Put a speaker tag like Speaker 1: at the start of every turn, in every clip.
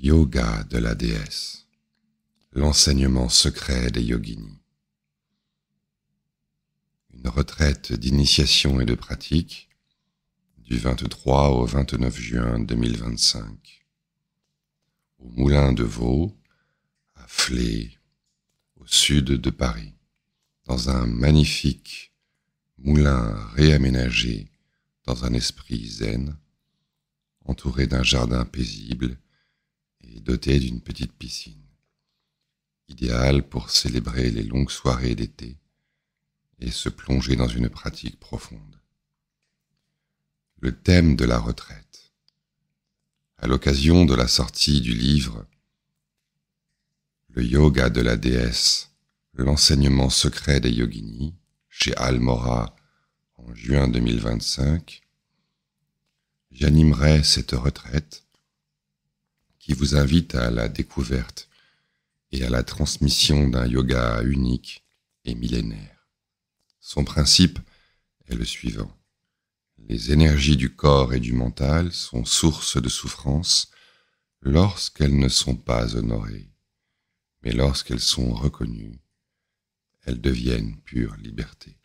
Speaker 1: Yoga de la déesse, l'enseignement secret des yoginis. Une retraite d'initiation et de pratique du 23 au 29 juin 2025 au Moulin de Vaux, à Flers, au sud de Paris, dans un magnifique moulin réaménagé dans un esprit zen, entouré d'un jardin paisible et doté d'une petite piscine, idéal pour célébrer les longues soirées d'été et se plonger dans une pratique profonde. Le thème de la retraite. À l'occasion de la sortie du livre Le yoga de la déesse, l'enseignement secret des yoginis, chez Almora en juin 2025, j'animerai cette retraite qui vous invite à la découverte et à la transmission d'un yoga unique et millénaire. Son principe est le suivant. Les énergies du corps et du mental sont source de souffrance lorsqu'elles ne sont pas honorées, mais lorsqu'elles sont reconnues, elles deviennent pure liberté.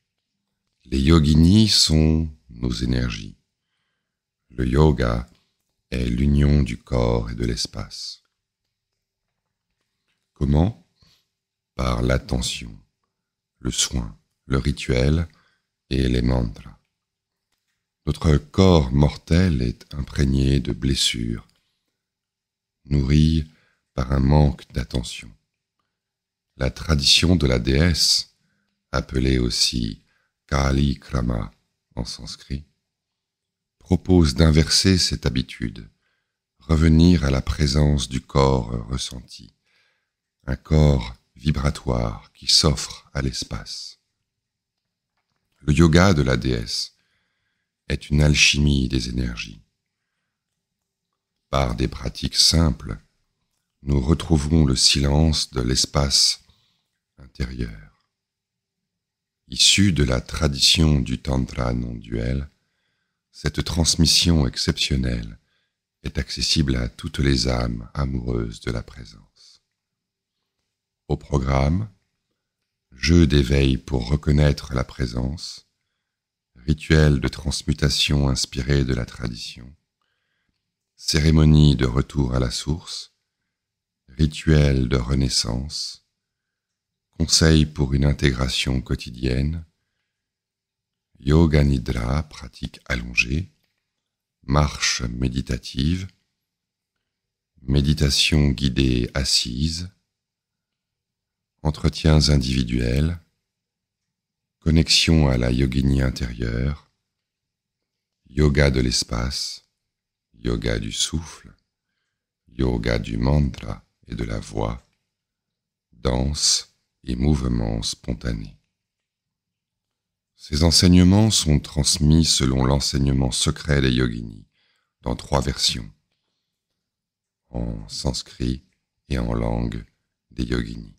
Speaker 1: Les yoginis sont nos énergies. Le yoga est l'union du corps et de l'espace. Comment ? Par l'attention, le soin, le rituel et les mantras. Notre corps mortel est imprégné de blessures, nourri par un manque d'attention. La tradition de la déesse, appelée aussi Kali Krama en sanskrit, propose d'inverser cette habitude, revenir à la présence du corps ressenti, un corps vibratoire qui s'offre à l'espace. Le yoga de la déesse est une alchimie des énergies. Par des pratiques simples, nous retrouvons le silence de l'espace intérieur. Issue de la tradition du tantra non-duel, cette transmission exceptionnelle est accessible à toutes les âmes amoureuses de la présence. Au programme, jeu d'éveil pour reconnaître la présence, rituel de transmutation inspiré de la tradition, cérémonie de retour à la source, rituel de renaissance, conseils pour une intégration quotidienne, yoga nidra, pratique allongée, marche méditative, méditation guidée assise, entretiens individuels, connexion à la yogini intérieure, yoga de l'espace, yoga du souffle, yoga du mantra et de la voix, danse et mouvements spontanés. Ces enseignements sont transmis selon l'enseignement secret des yoginis, dans 3 versions, en sanskrit et en langue des yoginis.